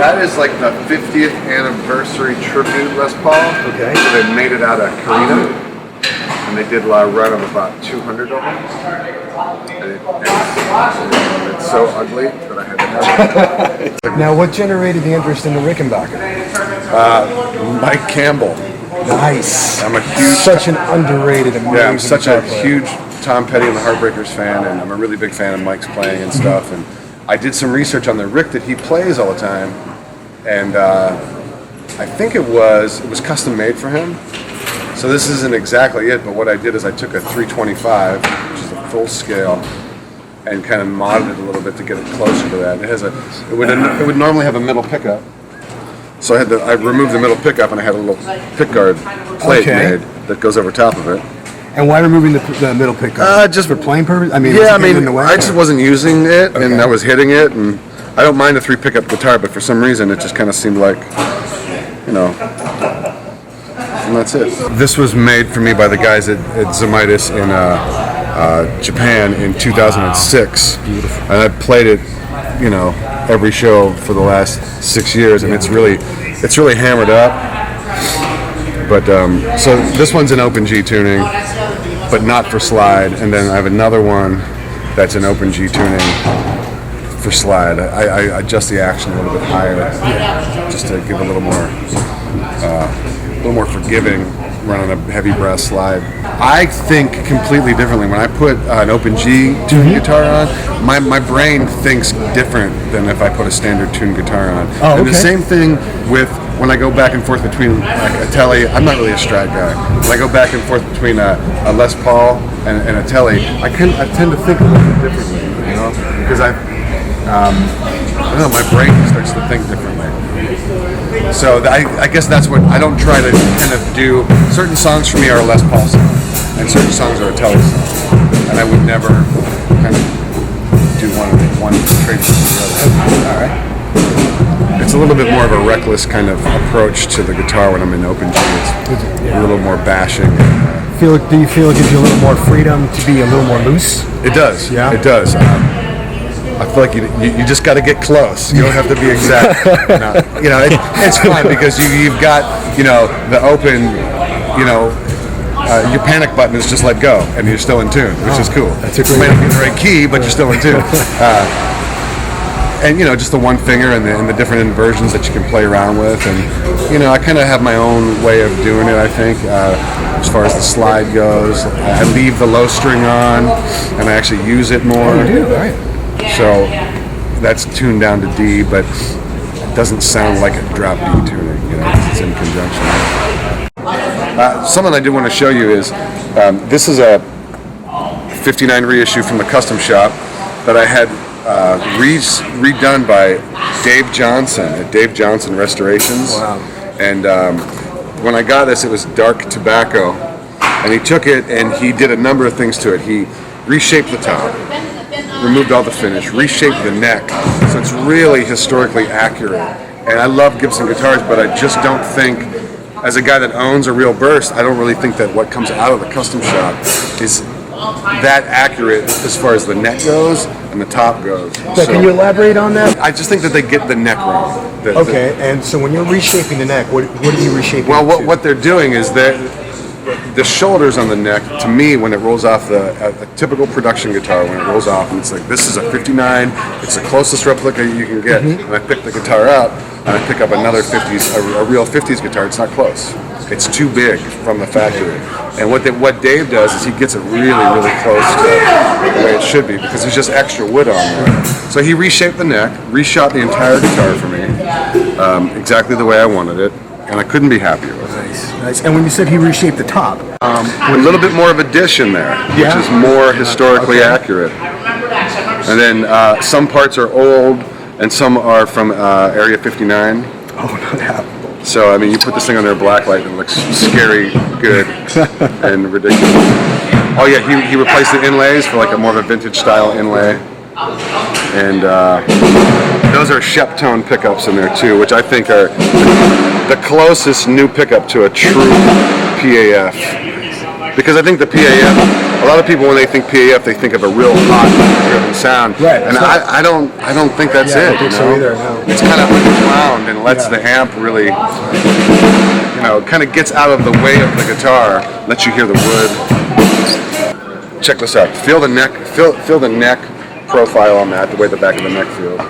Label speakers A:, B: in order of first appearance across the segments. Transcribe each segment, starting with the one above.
A: That is like the 50th anniversary tribute Les Paul.
B: Okay.
A: So they made it out of Carina, and they did a run of about 200 of them. And it's so ugly that I had to have it.
B: Now, what generated the interest in the Rickenbacker?
A: Mike Campbell.
B: Nice.
A: I'm a huge...
B: Such an underrated, amazing
A: Yeah, I'm such a
B: player.
A: huge Tom Petty and the Heartbreakers fan, and I'm a really big fan of Mike's playing and stuff. And I did some research on the Rick that he plays all the time, and I think it was custom made for him. So this isn't exactly it, but what I did is I took a 325, which is a full scale, and kind of modded it a little bit to get it closer to that. It would normally have a middle pickup. So I removed the middle pickup, and I had a little pickguard plate made that goes over top of it.
B: And why removing the middle pickup?
A: Just
B: for playing purpose? I mean, in the way,
A: I just wasn't using it, and I was hitting it, and I don't mind a 3-pickup guitar, but for some reason it just kind of seemed like, and that's it. This was made for me by the guys at Zemaitis in Japan in 2006. Beautiful. And I played it, every show for the last 6 years, and it's really hammered up. But so this one's an open G tuning, but not for slide. And then I have another one that's an open G tuning for slide. I adjust the action a little bit higher, just to give a little more forgiving run on a heavy brass slide. I think completely differently. When I put an open G tuned guitar on, my brain thinks different than if I put a standard tuned guitar on. And the same thing with when I go back and forth between like a Tele. I'm not really a Strat guy. When I go back and forth between a Les Paul and a Tele, I tend to think a little bit differently, because I don't know, my brain starts to think differently. So I guess that's what I don't try to kind of do. Certain songs for me are a Les Paul song, and certain songs are a Tele song, and I would never kind of do one trade for the other. All right. It's a little bit more of a reckless kind of approach to the guitar when I'm in open G. It's a little more bashing.
B: Do you feel it gives you a little more freedom to be a little more loose?
A: It does.
B: Yeah.
A: It does. I feel like you just got to get close. You don't have to be exact. It's fun because you've got the open, your panic button is just let go, and you're still in tune, which is cool.
B: That's a great.
A: You may not be in the right key, but you're still in tune. And just the one finger and the different inversions that you can play around with, and I kind of have my own way of doing it. I think as far as the slide goes, I leave the low string on, and I actually use it more.
B: Oh, you do, right?
A: So that's tuned down to D, but it doesn't sound like a drop D tuning. It's in conjunction. Something I do want to show you is this is a 59 reissue from the custom shop that I had redone by Dave Johnson at Dave Johnson Restorations.
B: Wow.
A: And when I got this, it was dark tobacco, and he took it and he did a number of things to it. He reshaped the top, removed all the finish, reshaped the neck, so it's really historically accurate. And I love Gibson guitars, but I just don't think, as a guy that owns a real Burst, I don't really think that what comes out of the custom shop is that accurate as far as the neck goes and the top goes.
B: So can you elaborate on that?
A: I just think that they get the neck wrong.
B: And so when you're reshaping the neck, what are you reshaping?
A: Well, what they're doing is that the shoulders on the neck, to me, when it rolls off a typical production guitar, when it rolls off, and it's like, this is a 59, it's the closest replica you can get, and I pick the guitar up, and I pick up another 50s, a real 50s guitar, it's not close. It's too big from the factory. And what Dave does is he gets it really, really close to the way it should be, because there's just extra wood on there. So he reshaped the neck, reshot the entire guitar for me, exactly the way I wanted it, and I couldn't be happier with it.
B: Nice. And when you said he reshaped the top,
A: a little bit more of addition there, which is more historically accurate. And then some parts are old, and some are from Area 59.
B: Oh, no doubt.
A: So, I mean, you put this thing on there blacklight and it looks scary good and ridiculous. Oh yeah, he replaced the inlays for like a more of a vintage style inlay. And those are Shep tone pickups in there too, which I think are the closest new pickup to a true PAF Because I think the PAF, a lot of people when they think PAF, they think of a real hot driven sound.
B: Right.
A: And I don't think that's
B: Yeah, I
A: it.
B: don't think so either, no.
A: It's kind of underground and lets the amp really, kind of gets out of the way of the guitar, lets you hear the wood. Check this out. Feel the neck profile on that, the way the back of the neck feels.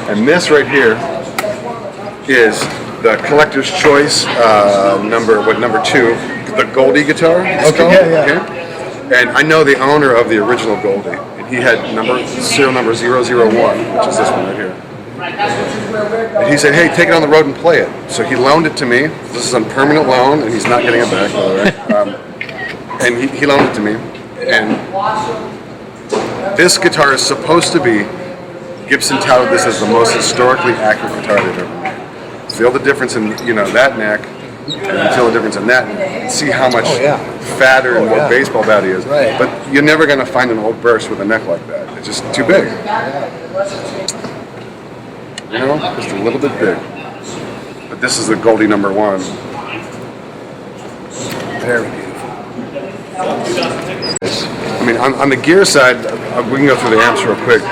A: And this right here is the collector's choice number 2, the Goldie guitar. Okay. And I know the owner of the original Goldie, and he had serial number 001, which is this one right here. And he said, "Hey, take it on the road and play it." So he loaned it to me. This is on permanent loan, and he's not getting it back, by the way. And he loaned it to me. And this guitar is supposed to be, Gibson touted this as the most historically accurate guitar they've ever made. Feel the difference in that neck, and feel the difference in that neck, and see how much fatter and more baseball bat he is.
B: Right.
A: But you're never going to find an old burst with a neck like that. It's just too big. Just a little bit big. But this is the Goldie number 1.
B: Very beautiful.
A: I mean, on the gear side, we can go through the amps real quick.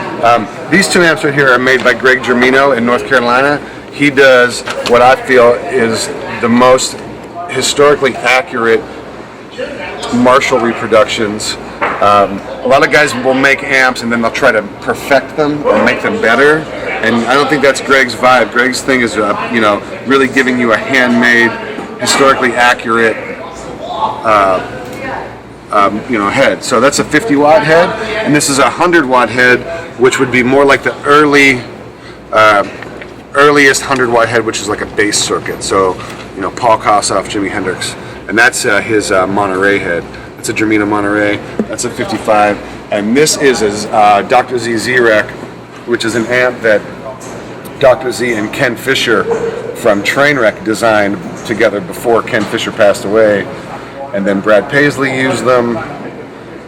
A: These 2 amps right here are made by Greg Germino in North Carolina. He does what I feel is the most historically accurate Marshall reproductions. A lot of guys will make amps and then they'll try to perfect them or make them better. And I don't think that's Greg's vibe. Greg's thing is, really giving you a handmade, historically accurate head. So that's a 50-watt head, and this is a 100-watt head, which would be more like the earliest 100-watt head, which is like a bass circuit. So, Paul Kossoff, Jimi Hendrix, and that's his Monterey head. It's a Germino Monterey. That's a 55, and this is his Dr. Z Z-Rec, which is an amp that Dr. Z and Ken Fisher from Trainwreck designed together before Ken Fisher passed away. And then Brad Paisley used them,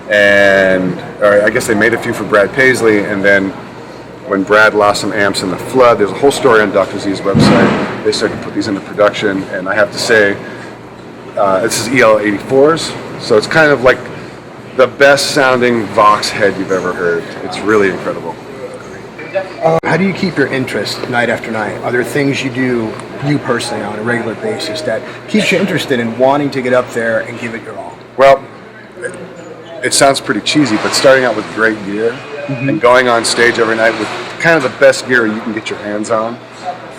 A: I guess they made a few for Brad Paisley, and then when Brad lost some amps in the flood, there's a whole story on Dr. Z's website. They started to put these into production, and I have to say, this is EL84s, so it's kind of like the best sounding Vox head you've ever heard. It's really incredible.
B: How do you keep your interest night after night? Are there things you do, you personally, on a regular basis that keeps you interested in wanting to get up there and give it your all?
A: Well, it sounds pretty cheesy, but starting out with great gear and going on stage every night with kind of the best gear you can get your hands on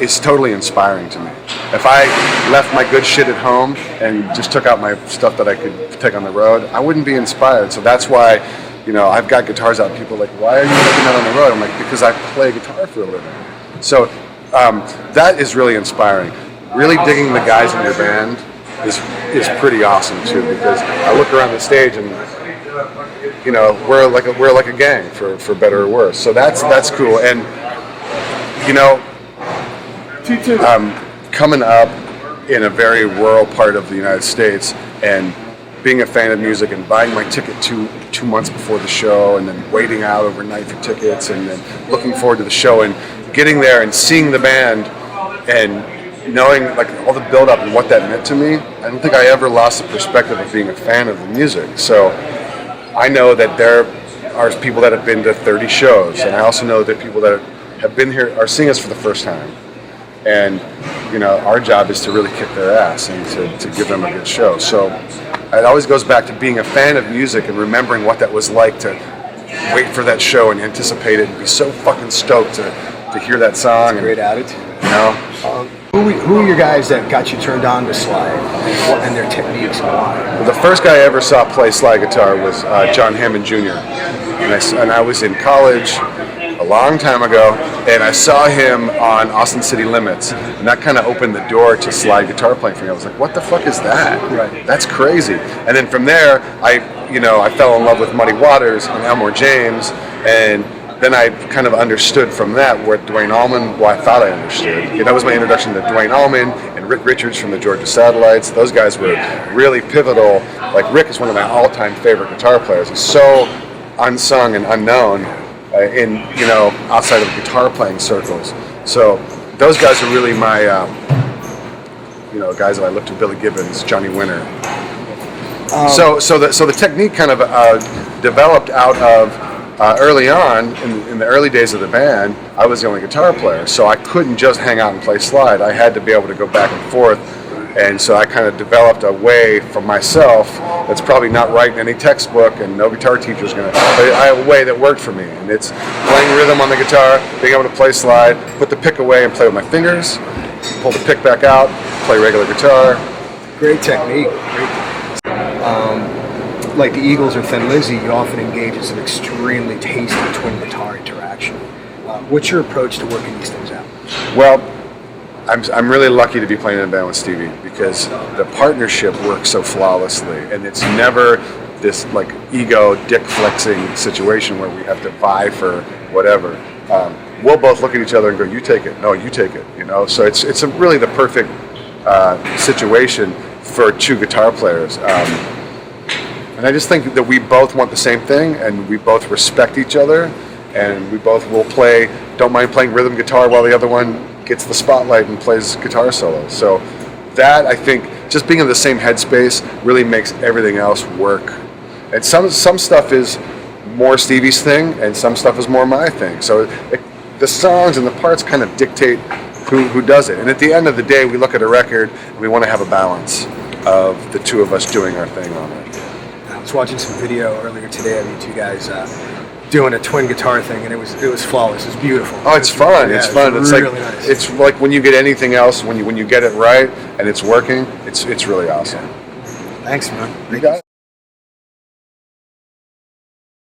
A: is totally inspiring to me. If I left my good shit at home and just took out my stuff that I could take on the road, I wouldn't be inspired. So that's why I've got guitars out and people are like, "Why are you taking that on the road?" I'm like, "Because I play guitar for a living." So that is really inspiring. Really digging the guys in your band is pretty awesome too, because I look around the stage and we're like a gang for better or worse. So that's cool. And coming up in a very rural part of the United States and being a fan of music and buying my ticket 2 months before the show and then waiting out overnight for tickets and then looking forward to the show and getting there and seeing the band and knowing like all the build up and what that meant to me, I don't think I ever lost the perspective of being a fan of the music. So I know that there are people that have been to 30 shows, and I also know that people that have been here are seeing us for the first time. And our job is to really kick their ass and to give them a good show. So it always goes back to being a fan of music and remembering what that was like to wait for that show and anticipate it and be so fucking stoked to hear that song.
B: Great attitude. Who are your guys that got you turned on to slide and their techniques and why?
A: Well, the first guy I ever saw play slide guitar was John Hammond Jr. And I was in college a long time ago, and I saw him on Austin City Limits, and that kind of opened the door to slide guitar playing for me. I was like, what the fuck is that?
B: Right.
A: That's crazy. And then from there, I fell in love with Muddy Waters and Elmore James, and then I kind of understood from that where Dwayne Allman, I thought I understood. That was my introduction to Dwayne Allman and Rick Richards from the Georgia Satellites. Those guys were really pivotal. Like, Rick is one of my all-time favorite guitar players. He's so unsung and unknown outside of guitar playing circles. So those guys are really my, guys that I look to. Billy Gibbons, Johnny Winter. So the technique kind of developed out of early on in the early days of the band. I was the only guitar player, so I couldn't just hang out and play slide. I had to be able to go back and forth, and so I kind of developed a way for myself that's probably not right in any textbook, and no guitar teacher's gonna. But I have a way that worked for me, and it's playing rhythm on the guitar, being able to play slide, put the pick away and play with my fingers, pull the pick back out, play regular guitar.
B: Great technique. Like the Eagles or Thin Lizzy, you often engage in some extremely tasty twin guitar interaction. What's your approach to working these things out?
A: Well, I'm really lucky to be playing in a band with Stevie because the partnership works so flawlessly, and it's never this like ego dick flexing situation where we have to vie for whatever. We'll both look at each other and go, "You take it." "No, you take it." You know, so it's really the perfect situation for two guitar players. And I just think that we both want the same thing, and we both respect each other, and we both will don't mind playing rhythm guitar while the other one gets the spotlight and plays guitar solos. So that, I think, just being in the same headspace really makes everything else work. And some stuff is more Stevie's thing, and some stuff is more my thing. So the songs and the parts kind of dictate who does it. And at the end of the day, we look at a record, and we want to have a balance of the two of us doing our thing on it.
B: I was watching some video earlier today of you two guys doing a twin guitar thing, and it was flawless. It was beautiful.
A: Oh, it's fun.
B: Yeah,
A: it's fun. It's
B: really
A: like
B: nice.
A: It's like when you get anything else, when you get it right and it's working, it's really awesome.
B: Thanks, man.
A: You got it.